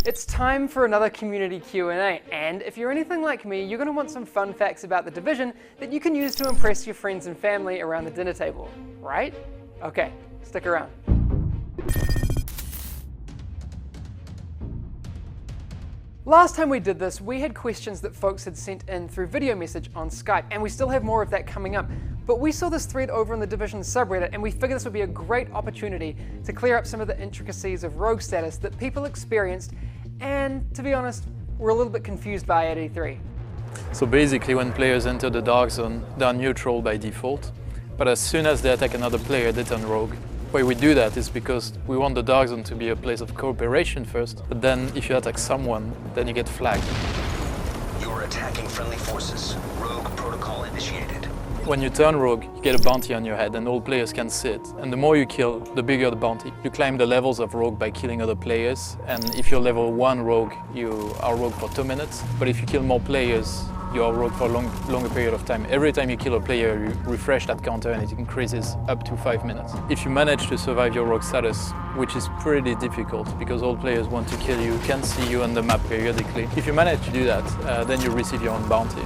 It's time for another community Q&A, and if you're anything like me, you're going to want some fun facts about the Division that you can use to impress your friends and family around the dinner table, right? Okay, stick around. Last time we did this, we had questions that folks had sent in through video message on Skype, and we still have more of that coming up. But we saw this thread over in the Division subreddit, and we figured this would be a great opportunity to clear up some of the intricacies of rogue status that people experienced, and to be honest, we're a little bit confused by at E3. So basically, when players enter the dark zone, they are neutral by default. But as soon as they attack another player, they turn rogue. Why we do that is because we want the dark zone to be a place of cooperation first, but then if you attack someone, then you get flagged. You are attacking friendly forces. Rogue protocol initiated. When you turn rogue, you get a bounty on your head and all players can see it. And the more you kill, the bigger the bounty. You climb the levels of rogue by killing other players, and if you're level 1 rogue, you are rogue for 2 minutes. But if you kill more players, you are rogue for a longer period of time. Every time you kill a player, you refresh that counter and it increases up to 5 minutes. If you manage to survive your rogue status, which is pretty difficult because all players want to kill you, can see you on the map periodically. If you manage to do that, then you receive your own bounty.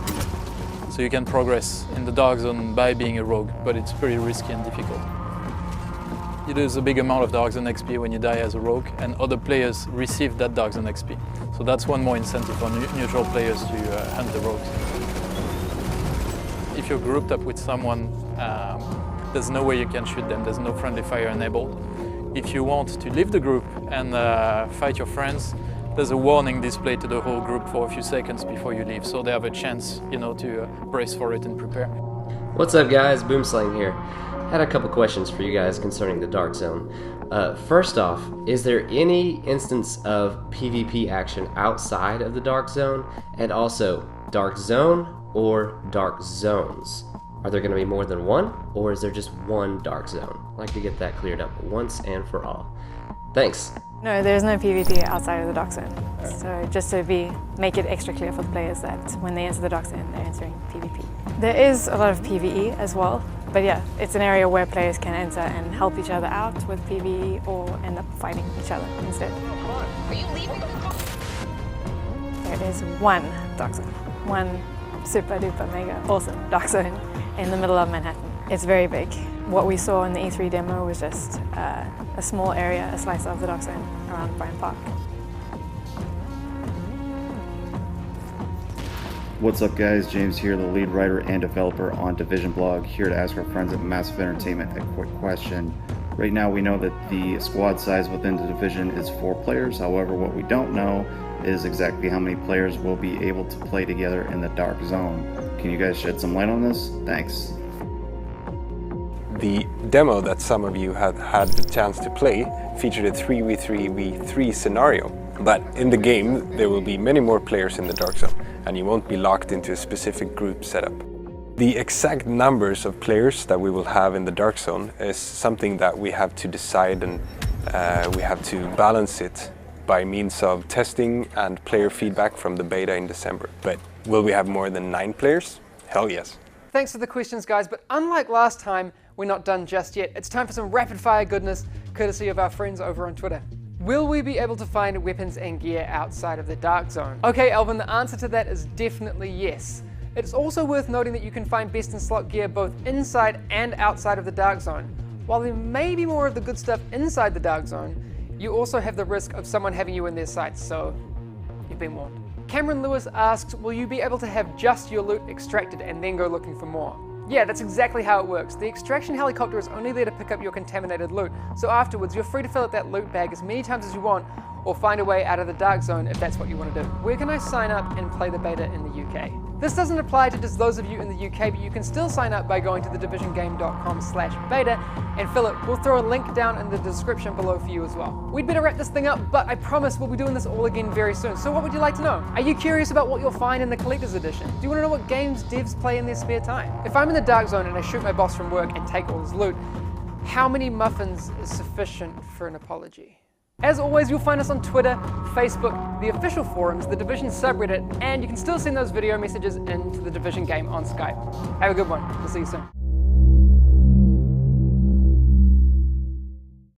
So you can progress in the dark zone by being a rogue, but it's pretty risky and difficult. You lose a big amount of dark zone XP when you die as a rogue, and other players receive that dark zone XP. So that's one more incentive for neutral players to hunt the rogues. If you're grouped up with someone, there's no way you can shoot them, there's no friendly fire enabled. If you want to leave the group and fight your friends, there's a warning displayed to the whole group for a few seconds before you leave, so they have a chance, to brace for it and prepare. What's up guys, Boomslang here. Had a couple questions for you guys concerning the Dark Zone. First off, is there any instance of PvP action outside of the Dark Zone? And also, Dark Zone or Dark Zones? Are there going to be more than one, or is there just one Dark Zone? I'd like to get that cleared up once and for all. Thanks. No, there's no PvP outside of the Dark Zone. So just to make it extra clear for the players that when they enter the Dark Zone, they're entering PvP. There is a lot of PvE as well, but yeah, it's an area where players can enter and help each other out with PvE or end up fighting each other instead. Are you leaving? There is one Dark Zone, one super duper mega awesome Dark Zone in the middle of Manhattan. It's very big. What we saw in the E3 demo was just a small area, a slice of the Dark Zone around Bryant Park. What's up guys, James here, the lead writer and developer on Division Blog, here to ask our friends at Massive Entertainment a quick question. Right now we know that the squad size within the Division is 4 players, however what we don't know is exactly how many players will be able to play together in the Dark Zone. Can you guys shed some light on this? Thanks. The demo that some of you have had the chance to play featured a 3v3v3 scenario. But in the game, there will be many more players in the Dark Zone, and you won't be locked into a specific group setup. The exact numbers of players that we will have in the Dark Zone is something that we have to decide, and we have to balance it by means of testing and player feedback from the beta in December. But will we have more than 9 players? Hell yes. Thanks for the questions, guys, but unlike last time, we're not done just yet. It's time for some rapid-fire goodness, courtesy of our friends over on Twitter. Will we be able to find weapons and gear outside of the Dark Zone? Okay, Alvin, the answer to that is definitely yes. It's also worth noting that you can find best in slot gear both inside and outside of the Dark Zone. While there may be more of the good stuff inside the Dark Zone, you also have the risk of someone having you in their sights, so you've been warned. Cameron Lewis asks, will you be able to have just your loot extracted and then go looking for more? Yeah, that's exactly how it works. The extraction helicopter is only there to pick up your contaminated loot, so afterwards you're free to fill up that loot bag as many times as you want, or find a way out of the Dark Zone if that's what you want to do. Where can I sign up and play the beta in the UK? This doesn't apply to just those of you in the UK, but you can still sign up by going to thedivisiongame.com/beta and fill it. We'll throw a link down in the description below for you as well. We'd better wrap this thing up, but I promise we'll be doing this all again very soon. So what would you like to know? Are you curious about what you'll find in the Collector's Edition? Do you want to know what games devs play in their spare time? If I'm in the Dark Zone and I shoot my boss from work and take all his loot, how many muffins is sufficient for an apology? As always, you'll find us on Twitter, Facebook, the official forums, the Division subreddit, and you can still send those video messages into the Division game on Skype. Have a good one. We'll see you soon.